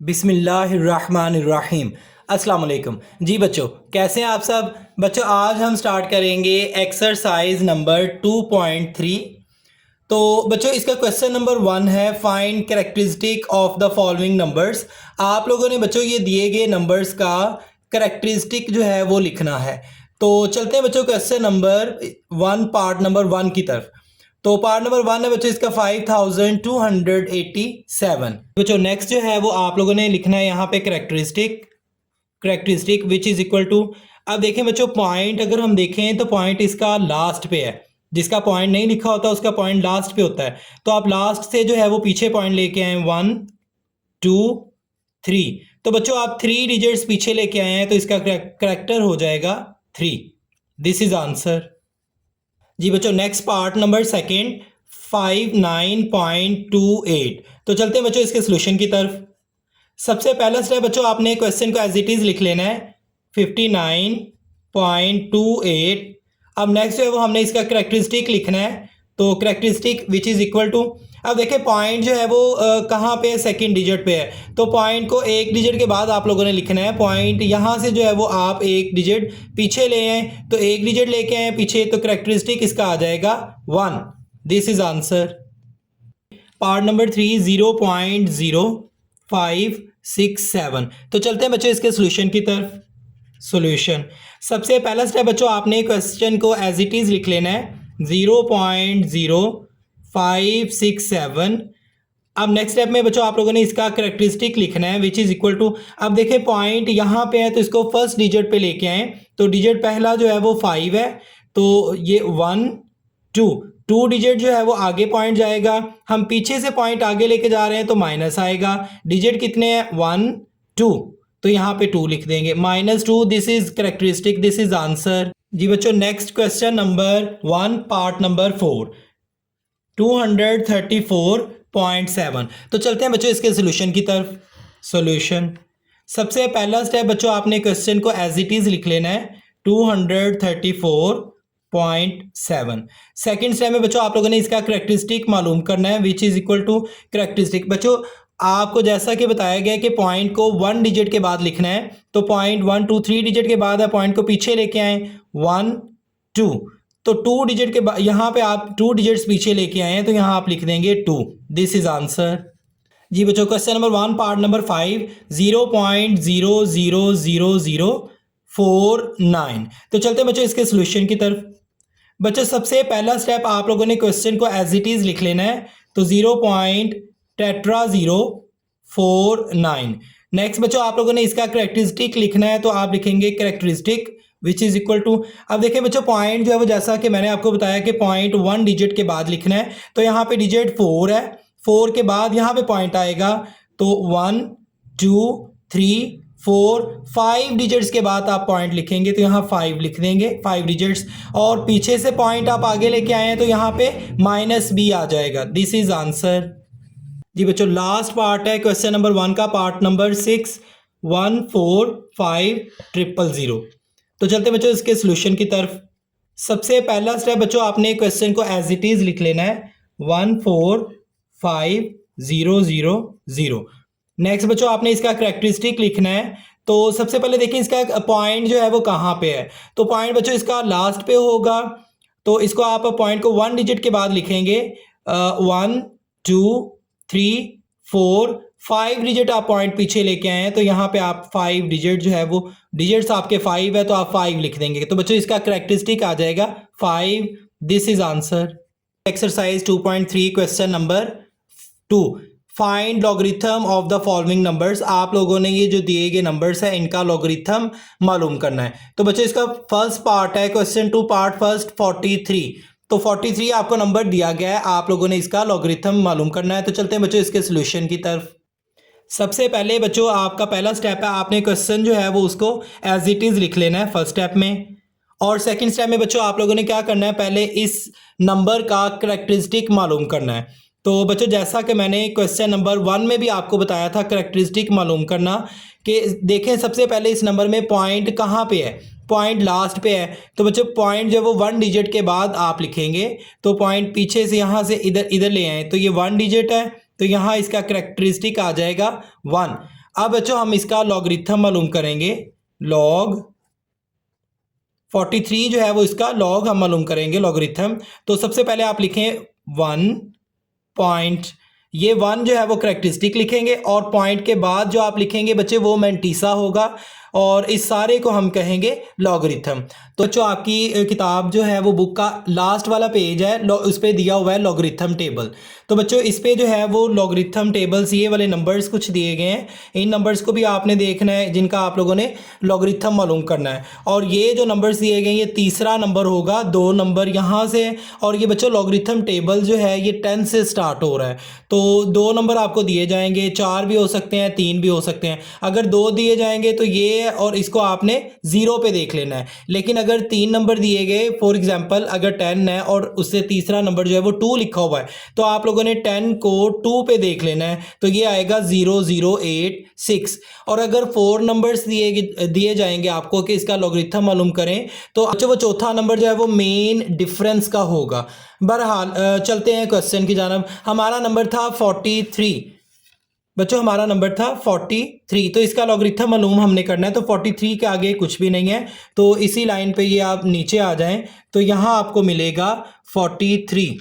बिस्मिल्लाहिर्रहमानिर्रहीम। अस्सलाम वालेकुम। जी बच्चों, कैसे हैं आप सब? बच्चों, आज हम स्टार्ट करेंगे एक्सरसाइज नंबर 2.3। तो बच्चों, इसका क्वेश्चन नंबर 1 है, find characteristic of the following numbers. आप लोगों ने बच्चों ये दिए गए नंबर्स का कैरेक्टरिस्टिक जो है वो लिखना है। तो चलते हैं बच्चों क्वेश्चन नंबर 1 पार्ट नंबर 1 की तरफ। तो पार्ट नंबर 1 है बच्चों इसका 5287। बच्चों नेक्स्ट जो है वो आप लोगों ने लिखना है यहाँ पे characteristic which is equal to. अब देखें बच्चों, पॉइंट अगर हम देखें तो पॉइंट इसका लास्ट पे है। जिसका पॉइंट नहीं लिखा होता उसका पॉइंट लास्ट पे होता है। तो आप लास्ट से जो है वो पीछे पॉइंट लेके आए 1 2 3। तो बच्चों आप 3 डिजिट्स पीछे लेके आए हैं तो इसका करेक्टर हो जाएगा 3। This is answer. जी बच्चों, नेक्स्ट पार्ट नंबर सेकेंड 59.28। तो चलते हैं बच्चों इसके सोल्यूशन की तरफ। सबसे पहला स्टेप बच्चों, आपने क्वेश्चन को एज इट इज लिख लेना है 59.28। अब नेक्स्ट जो है वो हमने इसका कैरेक्टरिस्टिक लिखना है। तो characteristic which is equal to, अब देखिए पॉइंट जो है वो कहाँ पे है, सेकंड डिजिट पे है। तो पॉइंट को एक डिजिट के बाद आप लोगों ने लिखना है। पॉइंट यहाँ से जो है वो आप एक डिजिट पीछे ले आए, तो एक डिजिट लेके आए पीछे, तो कैरेक्टरिस्टिक इसका आ जाएगा 1। This is answer. Part number 3 0.0567। तो चलते हैं बच्चों इसके सोल्यूशन की तरफ। सॉल्यूशन, सबसे पहला स्टेप बच्चों आपने क्वेश्चन को एज इट इज लिख लेना है 0.0567। अब नेक्स्ट स्टेप में बच्चों आप लोगों ने इसका कैरेक्टरिस्टिक लिखना है विच इज इक्वल टू। अब देखिए पॉइंट यहाँ पे है तो इसको फर्स्ट डिजिट पे लेके आए। तो डिजिट पहला जो है वो 5 है, तो ये 1 2 डिजिट जो है वो आगे पॉइंट जाएगा। हम पीछे से पॉइंट आगे लेके जा रहे हैं तो माइनस आएगा। डिजिट कितने हैं 1 2, तो यहाँ पे 2 लिख देंगे -2। This is characteristic, this is answer. जी बच्चों, next question number 1 part number 4 234.7। तो चलते हैं बच्चों इसके सोल्यूशन की तरफ। सॉल्यूशन, सबसे पहला स्टेप बच्चों आपने क्वेश्चन को एज इट इज लिख लेना है 234.7। सेकेंड स्टेप में बच्चों आप लोगों ने इसका कैरेक्टरिस्टिक मालूम करना है which is equal to characteristic. बच्चों आपको जैसा कि बताया गया कि पॉइंट को 1 डिजिट के बाद लिखना है। तो पॉइंट 1 2 3 डिजिट के बाद है, पॉइंट को पीछे लेके आए 1 2, तो 2 डिजिट के बाद यहाँ पे आप 2 डिजिट्स पीछे लेके आए हैं तो यहाँ आप लिख देंगे 2। This is answer. जी बच्चों, क्वेश्चन नंबर 1 पार्ट नंबर 5 0.00049। तो चलते हैं बच्चों इसके सोल्यूशन की तरफ। बच्चों सबसे पहला स्टेप आप लोगों ने क्वेश्चन को एज इट इज लिख लेना है। तो 0.049। नेक्स्ट बच्चों आप लोगों ने इसका कैरेक्टरिस्टिक लिखना है। तो आप लिखेंगे characteristic which is equal to. अब देखिए बच्चों पॉइंट जो है वो जैसा कि मैंने आपको बताया कि पॉइंट 1 डिजिट के बाद लिखना है। तो यहाँ पे डिजिट 4 है, 4 के बाद यहाँ पे पॉइंट आएगा। तो 1 2 3 4 5 डिजिट्स के बाद आप पॉइंट लिखेंगे तो यहाँ 5 लिख देंगे, 5 डिजिट्स। और पीछे से पॉइंट आप आगे लेके आए हैं तो यहाँ पे -b आ जाएगा। This is answer. जी बच्चों, लास्ट पार्ट है क्वेश्चन नंबर 1 का, पार्ट नंबर 6 14500। तो चलते बच्चों इसके सोल्यूशन की तरफ। सबसे पहला स्टेप बच्चों आपने क्वेश्चन को एज इट इज लिख लेना है 14500। नेक्स्ट बच्चों आपने इसका कैरेक्टरिस्टिक लिखना है। तो सबसे पहले देखिए इसका पॉइंट जो है वो कहाँ पे है। तो पॉइंट बच्चों इसका लास्ट पे होगा। तो इसको आप पॉइंट को 1 डिजिट के बाद लिखेंगे 1 2 3 4 5 डिजिट आप पॉइंट पीछे लेके आए हैं। तो यहाँ पे आप 5 डिजिट जो है वो डिजिट्स आपके 5 है तो आप 5 लिख देंगे। तो बच्चों इसका कैरेक्टरिस्टिक आ जाएगा 5। This is answer. Exercise 2.3 question number 2, find logarithm of the following numbers. आप लोगों ने ये जो दिए गए नंबर्स है इनका लॉगरिथम मालूम करना है। तो बच्चों इसका फर्स्ट पार्ट है क्वेश्चन 2 पार्ट फर्स्ट 43। तो 43 आपको नंबर दिया गया है, आप लोगों ने इसका लॉगरिथम मालूम करना है। तो चलते हैं बच्चों इसके सोल्यूशन की तरफ। सबसे पहले बच्चों आपका पहला स्टेप है, आपने क्वेश्चन जो है वो उसको एज इट इज लिख लेना है फर्स्ट स्टेप में। और सेकंड स्टेप में बच्चों आप लोगों ने क्या करना है, पहले इस नंबर का कैरेक्टरिस्टिक मालूम करना है। तो बच्चों जैसा कि मैंने क्वेश्चन नंबर 1 में भी आपको बताया था कैरेक्टरिस्टिक मालूम करना, कि देखें सबसे पहले इस नंबर में पॉइंट कहाँ पे है, पॉइंट लास्ट पे है। तो बच्चों पॉइंट जो वो 1 डिजिट के बाद आप लिखेंगे। तो पॉइंट पीछे से यहाँ से इधर ले आए तो ये 1 डिजिट है, तो यहाँ इसका कैरेक्टरिस्टिक आ जाएगा 1। अब बच्चों हम इसका लॉगरिथम मालूम करेंगे। लॉग 43 जो है वो इसका लॉग हम मालूम करेंगे, लॉगरिथम। तो सबसे पहले आप लिखें 1 पॉइंट, ये 1 जो है वो करेक्टरिस्टिक लिखेंगे और पॉइंट के बाद जो आप लिखेंगे बच्चे वो मैंटीसा होगा और इस सारे को हम कहेंगे लॉगरिथम। तो जो आपकी किताब जो है वो बुक का लास्ट वाला पेज है, उस पर दिया हुआ है लॉगरिथम टेबल। तो बच्चों इस पे जो है वो लॉगरिथम टेबल्स, ये वाले नंबर्स कुछ दिए गए हैं, इन नंबर्स को भी आपने देखना है जिनका आप लोगों ने लॉगरिथम मालूम करना है। और ये जो नंबर्स दिए गए हैं ये तीसरा नंबर होगा, 2 नंबर यहाँ से। और ये बच्चों लॉगरिथम टेबल जो है ये 10 से स्टार्ट हो रहा है। तो 2 नंबर आपको दिए जाएंगे, 4 भी हो सकते हैं, 3 भी हो सकते हैं। अगर 2 दिए जाएंगे तो ये और इसको आपने 0 पे देख लेना है। लेकिन अगर 3 नंबर दिए गए, फॉर एग्जांपल अगर 10 है और उससे तीसरा नंबर जो है वो 2 लिखा हुआ है, तो आप लोगों ने 10 को 2 पे देख लेना है, तो ये आएगा 0086। और अगर 4 नंबर्स दिए जाएंगे आपको कि इसका लॉगरिथम मालूम करें, तो अच्छा वो चौथा नंबर जो है वो मेन डिफरेंस का होगा। बहरहाल चलते हैं क्वेश्चन की जानब। हमारा नंबर था 43 बच्चों, हमारा नंबर था 43। तो इसका लॉगरिथम मालूम हमने करना है। तो 43 के आगे कुछ भी नहीं है, तो इसी लाइन पे ये आप नीचे आ जाएं तो यहाँ आपको मिलेगा 43।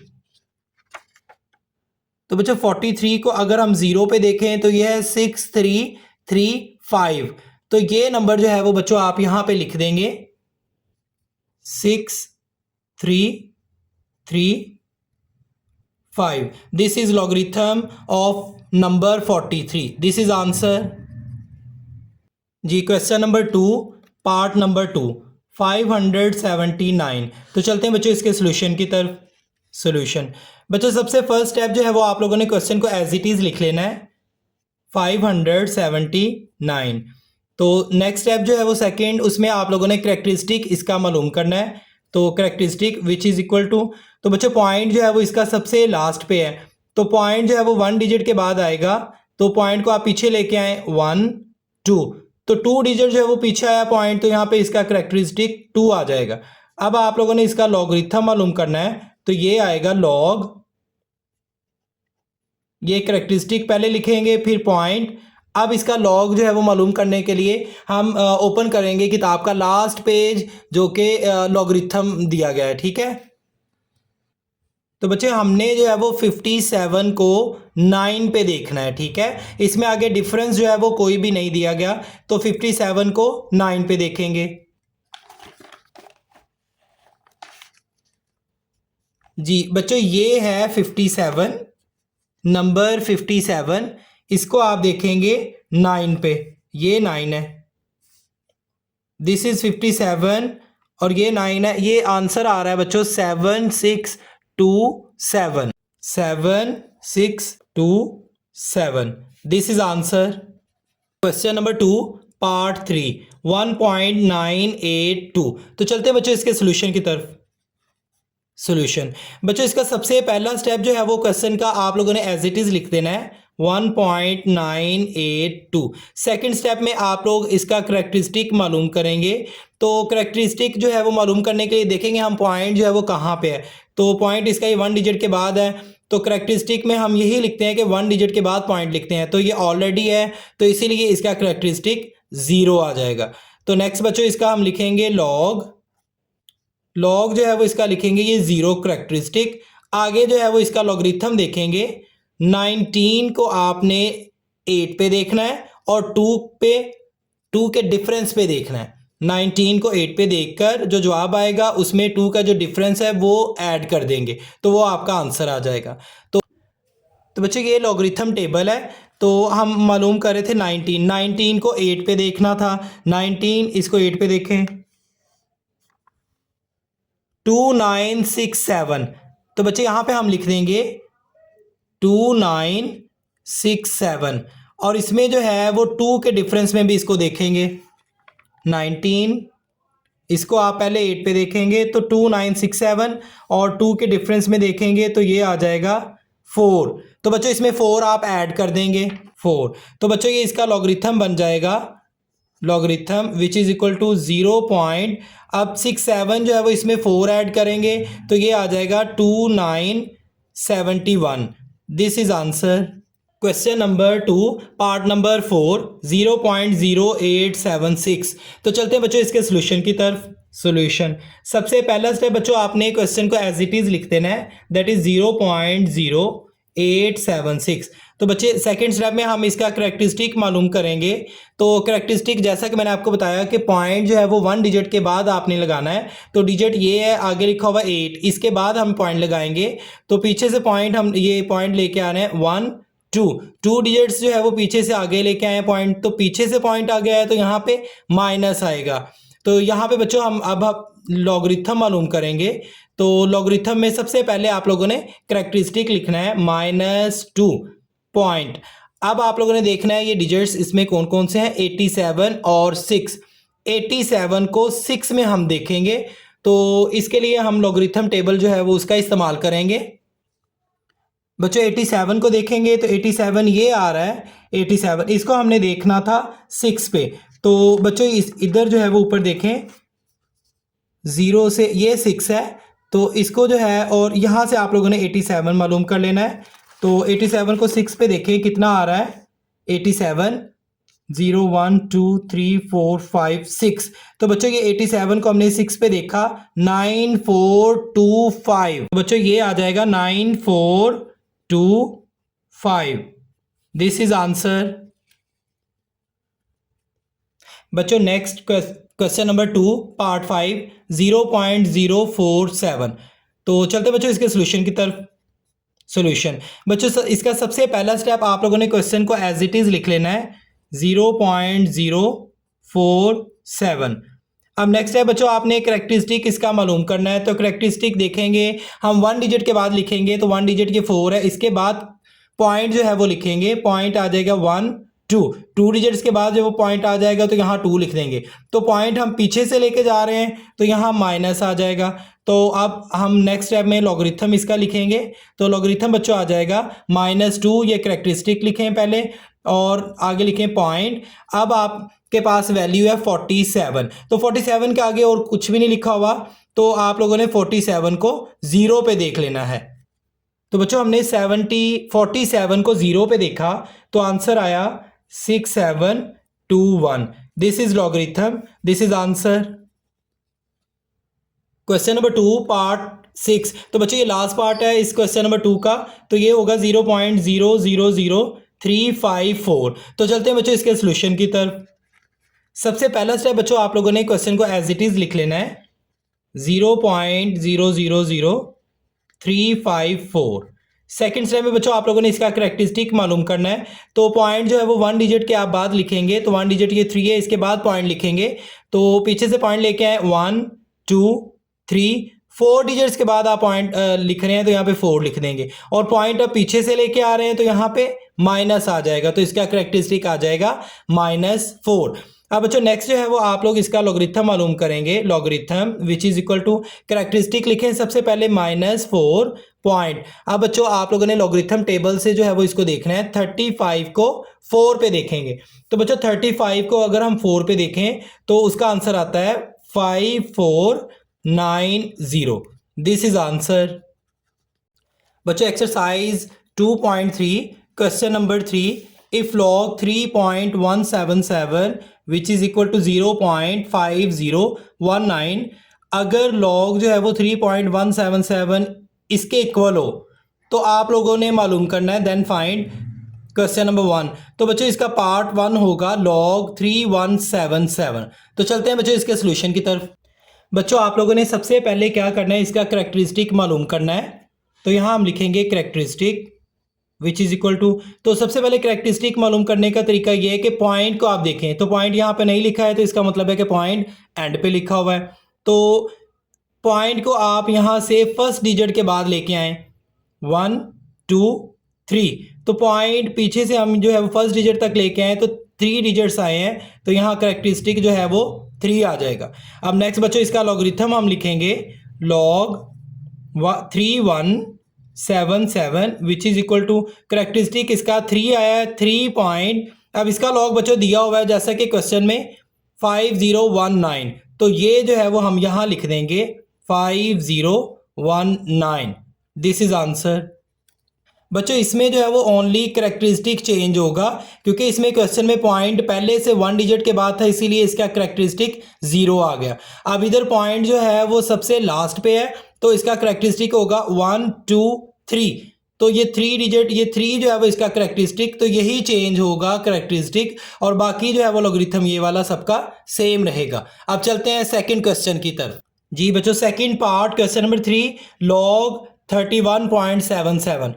तो बच्चों 43 को अगर हम 0 पे देखें तो ये है 6335। तो ये नंबर जो है वो बच्चों आप यहाँ पे लिख देंगे 6335। This is logarithm of number 43। This is answer जी। Question number 2, part number 2, 579। तो चलते हैं बच्चों इसके सोल्यूशन की तरफ। सोल्यूशन बच्चों सबसे फर्स्ट स्टेप जो है वो आप लोगों ने क्वेश्चन को एज इट इज लिख लेना है, 579। तो नेक्स्ट स्टेप जो है वो सेकंड, उसमें आप लोगों ने करेक्टरिस्टिक इसका मालूम करना है। तो characteristic which is equal to, तो बच्चों पॉइंट जो है वो इसका सबसे लास्ट पे है, तो पॉइंट जो है वो 1 डिजिट के बाद आएगा। तो पॉइंट को आप पीछे लेके आए 1 2, तो 2 डिजिट जो है वो पीछे आया पॉइंट, तो यहाँ पे इसका करेक्टरिस्टिक 2 आ जाएगा। अब आप लोगों ने इसका लॉगरिथम मालूम करना है, तो ये आएगा लॉग, ये करेक्टरिस्टिक पहले लिखेंगे फिर पॉइंट। अब इसका लॉग जो है वो मालूम करने के लिए हम ओपन करेंगे किताब का लास्ट पेज जो कि लॉगरिथम दिया गया है, ठीक है। तो बच्चे हमने जो है वो 57 को 9 पे देखना है, ठीक है। इसमें आगे डिफरेंस जो है वो कोई भी नहीं दिया गया, तो 57 को 9 पे देखेंगे जी। बच्चों ये है 57, नंबर 57, इसको आप देखेंगे 9 पे, ये 9 है, दिस इज 57 और ये 9 है। ये आंसर आ रहा है बच्चों 7627, 7627। This is answer. Question number 2, part 3, 1.982। तो चलते हैं बच्चों इसके सोल्यूशन की तरफ। सोल्यूशन बच्चों इसका सबसे पहला स्टेप जो है वो क्वेश्चन का आप लोगों ने एज इट इज लिख देना है 1.982। सेकंड स्टेप में आप लोग इसका करेक्टरिस्टिक मालूम करेंगे। तो करेक्टरिस्टिक जो है वो मालूम करने के लिए देखेंगे हम पॉइंट जो है वो कहाँ पे है। तो पॉइंट इसका ये 1 डिजिट के बाद है, तो करेक्टरिस्टिक में हम यही लिखते हैं कि 1 डिजिट के बाद पॉइंट लिखते हैं, तो ये ऑलरेडी है, तो इसीलिए इसका करेक्टरिस्टिक 0 आ जाएगा। तो नेक्स्ट बच्चों इसका हम लिखेंगे लॉग, लॉग जो है वो इसका लिखेंगे ये 0 करेक्टरिस्टिक। आगे जो है वो इसका लॉगरिथम देखेंगे, 19 को आपने 8 पे देखना है और 2 के डिफरेंस पे देखना है। 19 को 8 पे देखकर जो जवाब आएगा उसमें 2 का जो डिफरेंस है वो ऐड कर देंगे, तो वो आपका आंसर आ जाएगा। तो बच्चों ये लॉगरिथम टेबल है। तो हम मालूम कर रहे थे 19 को 8 पे देखना था, 19 इसको 8 पे देखें 2967। तो बच्चे यहाँ पे हम लिख देंगे 2967 और इसमें जो है वो 2 के डिफरेंस में भी इसको देखेंगे 19, इसको आप पहले 8 पे देखेंगे तो 2967 और 2 के डिफरेंस में देखेंगे तो ये आ जाएगा 4। तो बच्चों इसमें 4 आप ऐड कर देंगे 4। तो बच्चों ये इसका लॉगरिथम बन जाएगा, logarithm which is equal to 0. अब 67 जो है वो इसमें 4 ऐड करेंगे तो ये आ जाएगा 2971। This is answer. Question number 2 part number 4 0.0876। तो चलते हैं बच्चों इसके सोल्यूशन की तरफ। सोल्यूशन सबसे पहला स्टेप बच्चों आपने क्वेश्चन को एज इट इज लिख देना है, दैट इज 0.0876। तो बच्चे सेकंड स्टेप में हम इसका करैक्टरिस्टिक मालूम करेंगे। तो करैक्टरिस्टिक जैसा कि मैंने आपको बताया कि पॉइंट जो है वो 1 डिजिट के बाद आपने लगाना है। तो डिजिट ये है, आगे लिखा हुआ 8, इसके बाद हम पॉइंट लगाएंगे। तो पीछे से पॉइंट हम ये पॉइंट लेके आ रहे हैं 1 2 डिजिट्स जो है वो पीछे से आगे लेके आए पॉइंट, तो पीछे से पॉइंट आ गया है तो यहाँ पे माइनस आएगा। तो यहाँ पे बच्चों हम लॉगरिथम मालूम करेंगे। तो लॉगरिथम में सबसे पहले आप लोगों ने करैक्टरिस्टिक लिखना है -2 पॉइंट। अब आप लोगों ने देखना है ये डिजिट्स इसमें कौन कौन से हैं, 87 और 6। 87 को 6 में हम देखेंगे, तो इसके लिए हम लॉगरिथम टेबल जो है वो उसका इस्तेमाल करेंगे। बच्चों 87 को देखेंगे तो 87 ये आ रहा है, 87 इसको हमने देखना था 6 पे। तो बच्चों इस इधर जो है वो ऊपर देखें 0 से ये 6 है, तो इसको जो है और यहाँ से आप लोगों ने 87 मालूम कर लेना है। तो 87 को 6 पे देखें कितना आ रहा है, 87 0 1 2 3 4 5 6। तो बच्चों ये 87 को हमने 6 पे देखा 9425। तो बच्चों ये आ जाएगा 9425। This is answer. बच्चों नेक्स्ट क्वेश्चन नंबर 2 पार्ट 5 0.047। तो चलते बच्चों इसके सोल्यूशन की तरफ। सोल्यूशन बच्चों इसका सबसे पहला स्टेप आप लोगों ने क्वेश्चन को एज इट इज लिख लेना है 0.047। अब नेक्स्ट है बच्चों आपने करैक्टरिस्टिक इसका मालूम करना है। तो करैक्टरिस्टिक देखेंगे हम 1 डिजिट के बाद लिखेंगे, तो 1 डिजिट ये 4 है, इसके बाद पॉइंट जो है वो लिखेंगे, पॉइंट आ जाएगा 1 2 डिजिट्स के बाद जब वो पॉइंट आ जाएगा तो यहाँ 2 लिख देंगे। तो पॉइंट हम पीछे से लेके जा रहे हैं तो यहाँ माइनस आ जाएगा। तो अब हम नेक्स्ट स्टेप में लॉगरिथम इसका लिखेंगे। तो लॉगरिथम बच्चों आ जाएगा -2, ये करैक्टरिस्टिक लिखें पहले और आगे लिखें पॉइंट। अब आपके पास वैल्यू है 47, तो 47 के आगे और कुछ भी नहीं लिखा हुआ, तो आप लोगों ने 47 को 0 पे देख लेना है। तो बच्चों हमने 47 को 0 पे देखा तो आंसर आया 6721। This is logarithm, this is answer. Question number 2 part 6। तो बच्चों ये लास्ट पार्ट है इस क्वेश्चन नंबर 2 का, तो ये होगा 0.000354। तो चलते हैं बच्चों इसके सोल्यूशन की तरफ। सबसे पहला स्टेप बच्चों आप लोगों ने क्वेश्चन को एज इट इज लिख लेना है 0.000354। सेकेंड स्टेप में बच्चों आप लोगों ने इसका करैक्टरिस्टिक मालूम करना है। तो पॉइंट जो है वो 1 डिजिट के आप बाद लिखेंगे, तो 1 डिजिट ये 3 है, इसके बाद पॉइंट लिखेंगे। तो पीछे से पॉइंट लेके आए 1 2 3 4 डिजिट्स के बाद आप पॉइंट लिख रहे हैं तो यहाँ पे 4 लिख देंगे, और पॉइंट अब पीछे से लेके आ रहे हैं तो यहाँ पे माइनस आ जाएगा, तो इसका करैक्टरिस्टिक आ जाएगा -4। अब बच्चों नेक्स्ट जो है वो आप लोग इसका लॉगरिथम मालूम करेंगे। Logarithm which is equal to characteristic लिखें सबसे पहले -4 पॉइंट। अब बच्चों आप लोगों ने लॉगरिथम टेबल से जो है वो इसको देखना है। 35 को 4 पे देखेंगे, तो बच्चों 35 को अगर हम 4 पे देखें तो उसका आंसर आता है 5490। This is answer. बच्चों exercise 2.3 question number 3, if log 3.177 which is equal to 0.5019, अगर log जो है वो 3.177 इसके इक्वल हो तो आप लोगों ने मालूम करना है, देन फाइंड क्वेश्चन नंबर 1। तो बच्चों इसका पार्ट 1 होगा log 3177। तो चलते हैं बच्चों इसके सोल्यूशन की तरफ। बच्चों आप लोगों ने सबसे पहले क्या करना है, इसका करैक्टरिस्टिक मालूम करना है। तो यहाँ हम लिखेंगे characteristic which is equal to, तो सबसे पहले करैक्टरिस्टिक मालूम करने का तरीका यह है कि पॉइंट को आप देखें, तो पॉइंट यहाँ पे नहीं लिखा है तो इसका मतलब है कि पॉइंट एंड पे लिखा हुआ है। तो पॉइंट को आप यहाँ से फर्स्ट डिजिट के बाद लेके आए 1 2 3, तो पॉइंट पीछे से हम जो है वो फर्स्ट डिजिट तक लेके आए तो 3 डिजिट्स आए हैं, तो यहाँ करैक्टरिस्टिक जो है वो 3 आ जाएगा। अब नेक्स्ट बच्चों इसका लॉगरिथम हम लिखेंगे log 3177 which is equal to characteristic इसका 3 आया है 3 पॉइंट। अब इसका लॉग बच्चों दिया हुआ है जैसा कि क्वेश्चन में 5019, तो ये जो है वो हम यहाँ लिख देंगे 5019। This is answer. बच्चों इसमें जो है वो ओनली करेक्टरिस्टिक चेंज होगा, क्योंकि इसमें क्वेश्चन में पॉइंट पहले से 1 डिजिट के बाद था, इसीलिए इसका करेक्टरिस्टिक 0 आ गया। अब इधर पॉइंट जो है वो सबसे लास्ट पे है, तो इसका करेक्टरिस्टिक होगा 1 2 3। तो ये 3 डिजिट, ये 3 जो है वो इसका करेक्टरिस्टिक, तो यही चेंज होगा करेक्टरिस्टिक, और बाकी जो है वो लॉगरिथम ये वाला सबका सेम रहेगा। अब चलते हैं सेकंड क्वेश्चन की तरफ। जी बच्चों, second part question number 3, log 31.77।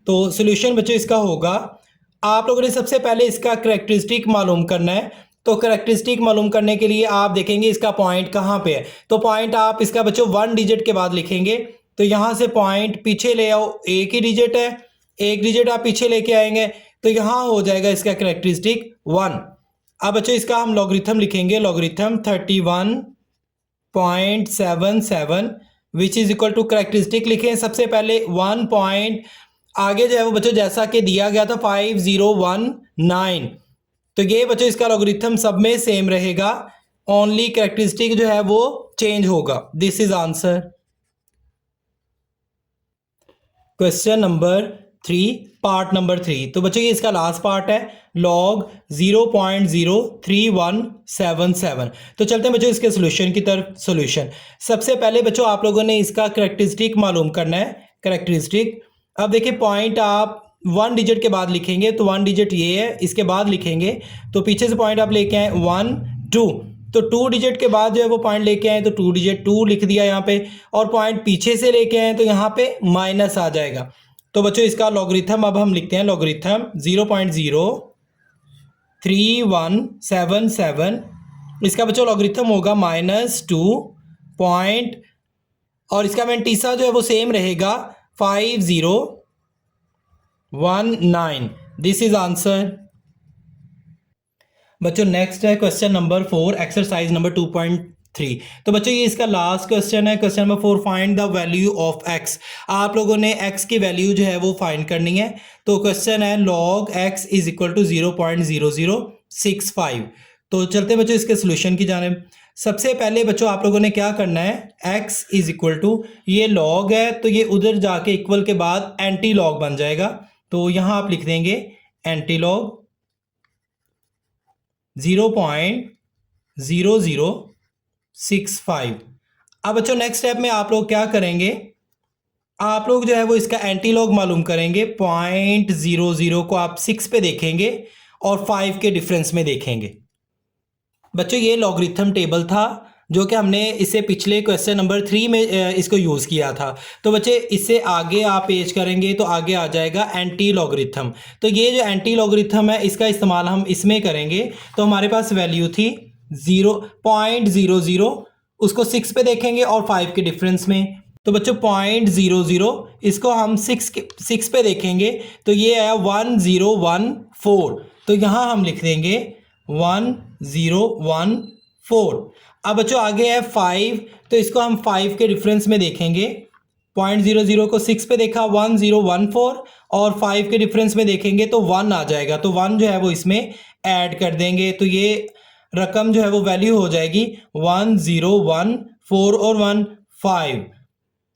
तो सॉल्यूशन बच्चों इसका होगा, आप लोगों ने सबसे पहले इसका करेक्टरिस्टिक मालूम करना है। तो करेक्टरिस्टिक मालूम करने के लिए आप देखेंगे इसका पॉइंट कहाँ पे है। तो पॉइंट आप इसका बच्चों 1 डिजिट के बाद लिखेंगे, तो यहाँ से पॉइंट पीछे ले आओ, एक ही डिजिट है, एक डिजिट आप पीछे लेके आएंगे, तो यहाँ हो जाएगा इसका करेक्टरिस्टिक 1। अब बच्चों इसका हम लॉगरिथम लिखेंगे, logarithm 31.77 which is equal to characteristic लिखें सबसे पहले 1 पॉइंट, आगे जो है वो बच्चों जैसा कि दिया गया था 5019। तो ये बच्चों इसका लॉगरिथम सब में सेम रहेगा, ओनली करेक्टरिस्टिक जो है वो चेंज होगा। This is answer. Question number 3 part number 3। तो बच्चों ये इसका लास्ट पार्ट है, लॉग 0.03177। तो चलते हैं बच्चों इसके सोल्यूशन की तरफ। सोल्यूशन सबसे पहले बच्चों आप लोगों ने इसका करेक्टरिस्टिक मालूम करना है, करेक्टरिस्टिक। अब देखिए पॉइंट आप 1 डिजिट के बाद लिखेंगे, तो 1 डिजिट ये है, इसके बाद लिखेंगे, तो पीछे से पॉइंट आप लेके आए 1 2, तो 2 डिजिट के बाद जो है वो पॉइंट लेके आए, तो 2 डिजिट 2 लिख दिया यहाँ पे, और पॉइंट पीछे से लेके आए तो यहाँ पे माइनस आ जाएगा। तो बच्चों इसका लॉगरिथम अब हम लिखते हैं, लॉगरिथम 0.03177, इसका बच्चों लॉगरिथम होगा -2 पॉइंट, और इसका मैंटीसा जो है वो सेम रहेगा 5019। This is answer. बच्चों नेक्स्ट है क्वेश्चन नंबर 4, एक्सरसाइज नंबर 2.3। तो बच्चों ये इसका लास्ट क्वेश्चन है, question number 4, find the value of x. आप लोगों ने एक्स की वैल्यू जो है वो फाइंड करनी है। तो क्वेश्चन है log x is equal to 0.0065। तो चलते बच्चों इसके सोल्यूशन की जानिब। सबसे पहले बच्चों आप लोगों ने क्या करना है, x इज इक्वल टू, ये लॉग है तो ये उधर जाके इक्वल के बाद एंटी लॉग बन जाएगा, तो यहां आप लिख देंगे एंटी लॉग 0.0065। अब बच्चों नेक्स्ट स्टेप में आप लोग क्या करेंगे, आप लोग जो है वो इसका एंटी लॉग मालूम करेंगे। 0.00 को आप 6 पे देखेंगे और 5 के डिफरेंस में देखेंगे। बच्चों ये लॉगरिथम टेबल था जो कि हमने इससे पिछले क्वेश्चन नंबर 3 में इसको यूज़ किया था। तो बच्चे इससे आगे आप पेश करेंगे तो आगे आ जाएगा एंटी लॉगरिथम। तो ये जो एंटी लॉगरिथम है इसका इस्तेमाल हम इसमें करेंगे। तो हमारे पास वैल्यू थी 0.00, उसको 6 पे देखेंगे और 5 के डिफरेंस में। तो बच्चों 0.00 इसको हम 6 पे देखेंगे, तो ये आया 1014। तो यहाँ हम लिख देंगे 1014। अब बच्चों आगे है 5, तो इसको हम 5 के डिफरेंस में देखेंगे। 0.00 को 6 पे देखा 1014, और 5 के डिफरेंस में देखेंगे तो 1 आ जाएगा, तो 1 जो है वो इसमें ऐड कर देंगे, तो ये रकम जो है वो वैल्यू हो जाएगी 1014 और 15।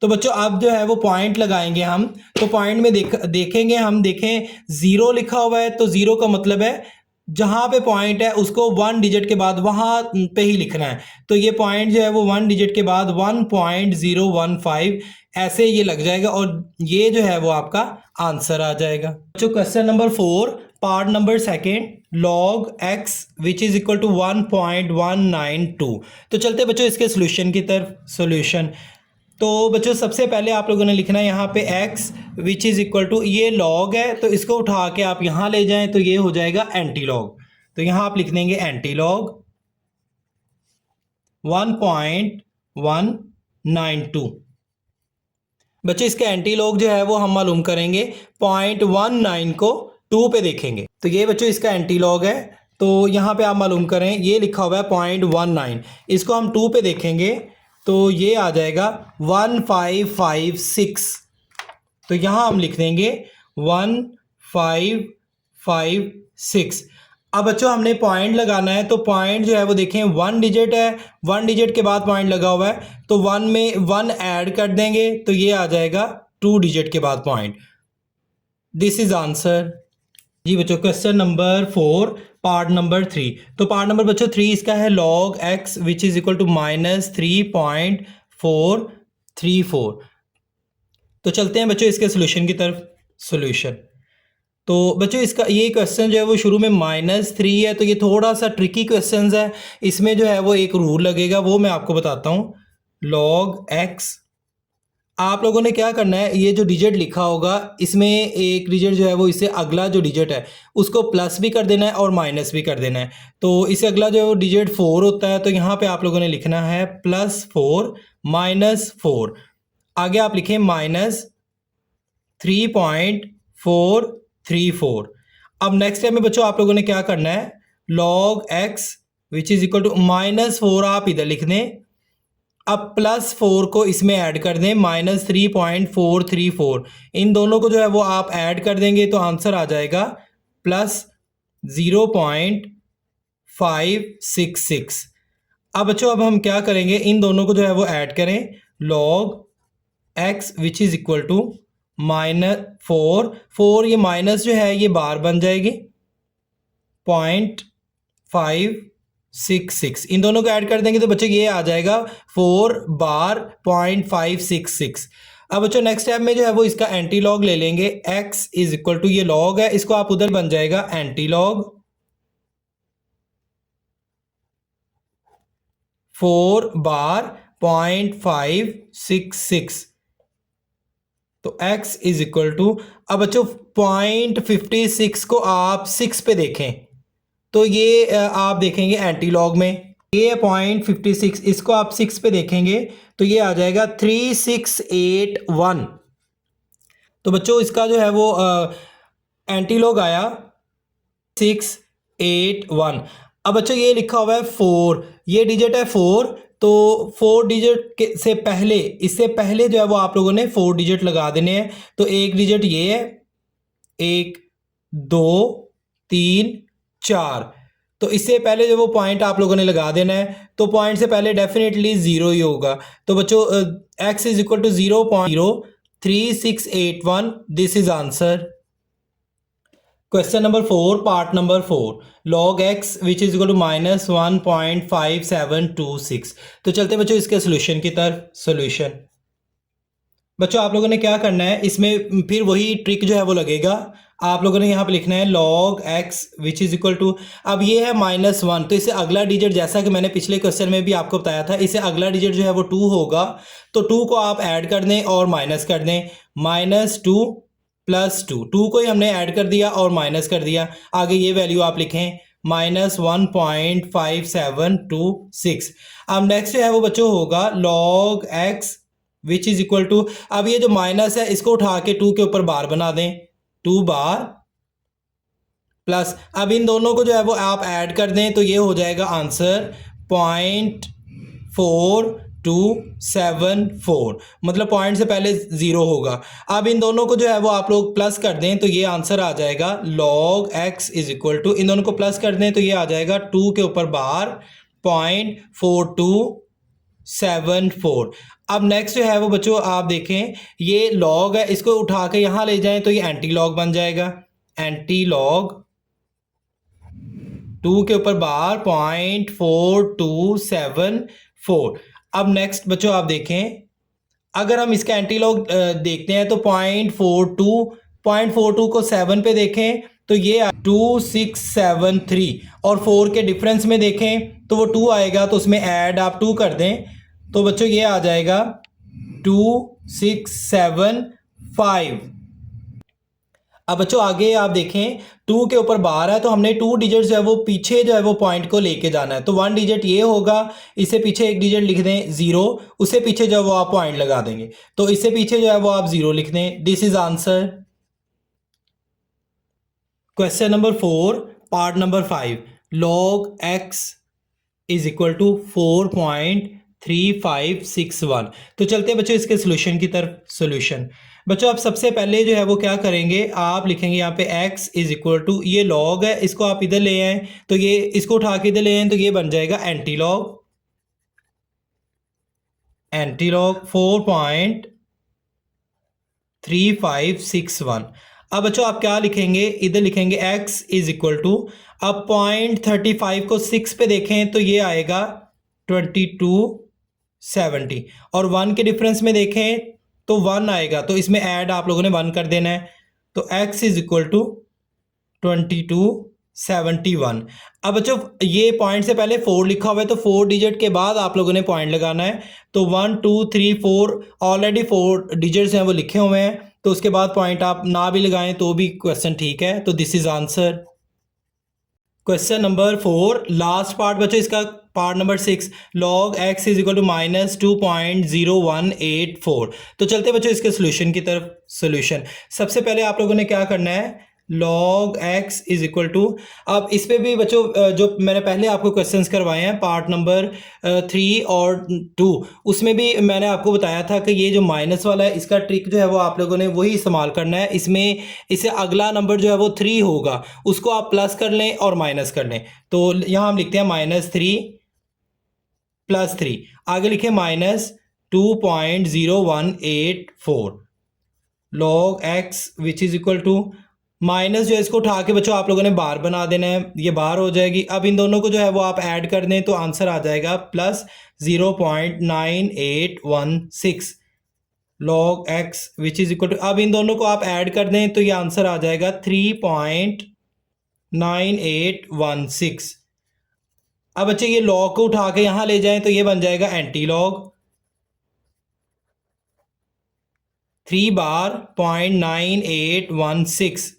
तो बच्चों अब जो है वो पॉइंट लगाएंगे हम, तो पॉइंट में देखेंगे हम, देखें 0 लिखा हुआ है, तो 0 का मतलब है जहाँ पे पॉइंट है उसको 1 डिजिट के बाद वहाँ पे ही लिखना है। तो ये पॉइंट जो है वो 1 डिजिट के बाद 1.015 ऐसे ये लग जाएगा, और ये जो है वो आपका आंसर आ जाएगा। बच्चों question number 4 part number 2, log x which is equal to 1.192। तो चलते बच्चों इसके सोल्यूशन की तरफ। सोल्यूशन तो बच्चों सबसे पहले आप लोगों ने लिखना है यहाँ पे x which is equal to, ये लॉग है तो इसको उठा के आप यहाँ ले जाएं तो ये हो जाएगा एंटी लॉग। तो यहाँ आप लिख देंगे एंटी लॉग 1.192। बच्चों इसका एंटी लॉग जो है वो हम मालूम करेंगे, 0.19 को 2 पे देखेंगे। तो ये बच्चों इसका एंटी लॉग है, तो यहाँ पे आप मालूम करें, ये लिखा हुआ है 0.19, इसको हम 2 पे देखेंगे तो ये आ जाएगा 1556। तो यहाँ हम लिख देंगे 1556। अब बच्चों हमने पॉइंट लगाना है, तो पॉइंट जो है वो देखें 1 डिजिट है, 1 डिजिट के बाद पॉइंट लगा हुआ है, तो 1 में 1 ऐड कर देंगे तो ये आ जाएगा 2 डिजिट के बाद पॉइंट। This is answer. जी बच्चों, क्वेश्चन नंबर 4 पार्ट नंबर 3। तो पार्ट नंबर बच्चों 3 इसका है log x which is equal to -3.434। तो चलते हैं बच्चों इसके सोल्यूशन की तरफ। सोल्यूशन तो बच्चों इसका ये क्वेश्चन जो है वो शुरू में -3 है, तो ये थोड़ा सा ट्रिकी क्वेश्चन है। इसमें जो है वो एक रूल लगेगा, वो मैं आपको बताता हूँ। log x, आप लोगों ने क्या करना है, ये जो डिजिट लिखा होगा इसमें एक डिजिट जो है वो इससे अगला जो डिजिट है उसको प्लस भी कर देना है और माइनस भी कर देना है। तो इससे अगला जो है वो डिजिट 4 होता है, तो यहाँ पे आप लोगों ने लिखना है +4 -4। आगे आप लिखें -3.434। अब नेक्स्ट टाइम में बच्चों आप लोगों ने क्या करना है, log x which is equal to -4 आप इधर लिख दें। अब +4 को इसमें ऐड कर दें, -3.434। इन दोनों को जो है वो आप ऐड कर देंगे तो आंसर आ जाएगा +0.566। अब बच्चों अब हम क्या करेंगे, इन दोनों को जो है वो ऐड करें। log x which is equal to -4 ये माइनस जो है ये बार बन जाएगी 0.566। इन दोनों को ऐड कर देंगे तो बच्चों ये आ जाएगा 4 बार 0.566। अब बच्चों नेक्स्ट स्टेप में जो है वो इसका एंटी लॉग ले लेंगे। x इज इक्वल टू, ये लॉग है, इसको आप उधर बन जाएगा एंटी लॉग 4 बार 0.566। तो x इज इक्वल टू, अब बच्चों 0.56 को आप 6 पे देखें तो ये आप देखेंगे एंटी लॉग में ये है 0.56, इसको आप 6 पे देखेंगे तो ये आ जाएगा 3681। तो बच्चों इसका जो है वो एंटी लॉग आया 681। अब बच्चों ये लिखा हुआ है 4, ये डिजिट है 4, तो 4 डिजिट के से पहले, इससे पहले जो है वो आप लोगों ने 4 डिजिट लगा देने हैं। तो एक डिजिट ये है, 1 2 3 4, तो इससे पहले जो वो पॉइंट आप लोगों ने लगा देना है। तो पॉइंट से पहले डेफिनेटली 0 ही होगा। तो बच्चों x is equal to 0.03681, this is answer. Question number 4 part number 4, log x which is equal to -1.5726। तो चलते हैं बच्चों इसके सोल्यूशन की तरफ। सोल्यूशन बच्चों आप लोगों ने क्या करना है, इसमें फिर वही ट्रिक जो है वो लगेगा। आप लोगों ने यहाँ पे लिखना है log x which is equal to, अब ये है -1, तो इससे अगला डिजिट, जैसा कि मैंने पिछले क्वेश्चन में भी आपको बताया था, इससे अगला डिजिट जो है वो 2 होगा। तो 2 को आप ऐड कर दें और माइनस कर दें, -2 +2, 2 को ही हमने ऐड कर दिया और माइनस कर दिया। आगे ये वैल्यू आप लिखें -1.5726। अब नेक्स्ट जो है वो बच्चों होगा log x which is equal to, अब ये जो माइनस है इसको उठा के 2 के ऊपर बार बना दें, 2 बार प्लस, अब इन दोनों को जो है वो आप ऐड कर दें तो ये हो जाएगा आंसर 0.4274, मतलब पॉइंट से पहले 0 होगा। अब इन दोनों को जो है वो आप लोग प्लस कर दें तो ये आंसर आ जाएगा log x is equal to, इन दोनों को प्लस कर दें तो ये आ जाएगा 2 के ऊपर बार 0.4274। अब नेक्स्ट जो है वो बच्चों आप देखें, ये लॉग है, इसको उठा के यहाँ ले जाएं तो ये एंटी लॉग बन जाएगा। एंटी लॉग 2 के ऊपर बार 0.4274। अब नेक्स्ट बच्चों आप देखें, अगर हम इसका एंटी लॉग देखते हैं तो 0.42 को 7 पे देखें तो ये 2673, और 4 के डिफरेंस में देखें तो वो 2 आएगा, तो उसमें ऐड आप 2 कर दें तो बच्चों ये आ जाएगा 2675। अब बच्चों आगे आप देखें 2 के ऊपर बार है, तो हमने 2 डिजिट जो है वो पीछे जो है वो पॉइंट को लेके जाना है। तो 1 डिजिट ये होगा, इससे पीछे एक डिजिट लिख दें 0, उससे पीछे जो है वो आप पॉइंट लगा देंगे, तो इससे पीछे जो है वो आप 0 लिख दें, this is answer. Question number 4 part number 5, log x is equal to 4.3561। तो चलते हैं बच्चों इसके सोल्यूशन की तरफ। सोल्यूशन बच्चों आप सबसे पहले जो है वो क्या करेंगे, आप लिखेंगे यहाँ पे x इज इक्वल टू, ये log है, इसको आप इधर ले आए तो ये, इसको उठा के इधर ले आए तो ये बन जाएगा एंटी लॉग 4.3561। अब बच्चों आप क्या लिखेंगे, इधर लिखेंगे x इज इक्वल टू, अब 0.35 को 6 पे देखें तो ये आएगा 2270 और 1 के डिफरेंस में देखें तो 1 आएगा, तो इसमें ऐड आप लोगों ने 1 कर देना है, तो x इज इक्वल टू 2271। अब बच्चों ये पॉइंट से पहले 4 लिखा हुआ है, तो 4 डिजिट के बाद आप लोगों ने पॉइंट लगाना है, तो 1 2 3 4 ऑलरेडी 4 डिजिट्स हैं वो लिखे हुए हैं, तो उसके बाद पॉइंट आप ना भी लगाएं तो भी क्वेश्चन ठीक है। तो this is answer. Question number 4 last part बच्चों इसका, part number 6, log x is equal to -2.0184। तो चलते बच्चों इसके सोल्यूशन की तरफ। सोल्यूशन सबसे पहले आप लोगों ने क्या करना है, log x is equal to, अब इस पे भी बच्चों जो मैंने पहले आपको क्वेश्चंस करवाए हैं पार्ट नंबर 3 और 2, उसमें भी मैंने आपको बताया था कि ये जो माइनस वाला है इसका ट्रिक जो है वो आप लोगों ने वही इस्तेमाल करना है। इसमें इससे अगला नंबर जो है वो 3 होगा, उसको आप प्लस कर लें और माइनस कर लें। तो यहाँ हम लिखते हैं -3 + 3, आगे लिखें -2.0184 log x which is equal to, minus जो है इसको उठा के बच्चों आप लोगों ने बार बना देना है, ये बार हो जाएगी। अब इन दोनों को जो है वो आप ऐड कर दें तो आंसर आ जाएगा +0.9816 log x which is equal to, अब इन दोनों को आप ऐड कर दें तो ये आंसर आ जाएगा 3.9816। अब बच्चे ये log को उठा के यहां ले जाएं तो ये बन जाएगा एंटी लॉग 3 बार 0.9816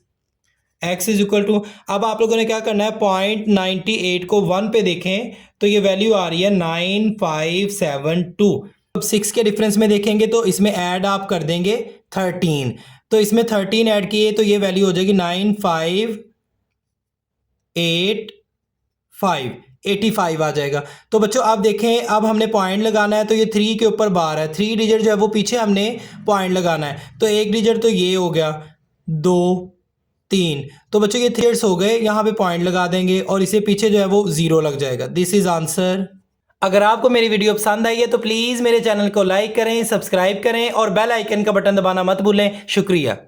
x इज इक्वल टू, अब आप लोगों ने क्या करना है 0.98 को 1 पे देखें तो ये वैल्यू आ रही है 9572। अब 6 के डिफरेंस में देखेंगे तो इसमें ऐड आप कर देंगे 13, तो इसमें 13 ऐड किए तो ये वैल्यू हो जाएगी 9585 आ जाएगा। तो बच्चों आप देखें अब हमने पॉइंट लगाना है, तो ये 3 के ऊपर बार है, 3 डिजिट जो है वो पीछे हमने पॉइंट लगाना है, तो एक डिजिट तो ये हो गया, 2 3, तो बच्चों ये 3 डिजिट्स हो गए, यहाँ पे पॉइंट लगा देंगे और इसे पीछे जो है वो 0 लग जाएगा। This is answer. अगर आपको मेरी वीडियो पसंद आई है तो प्लीज़ मेरे चैनल को लाइक करें, सब्सक्राइब करें और बेल आइकन का बटन दबाना मत भूलें। शुक्रिया।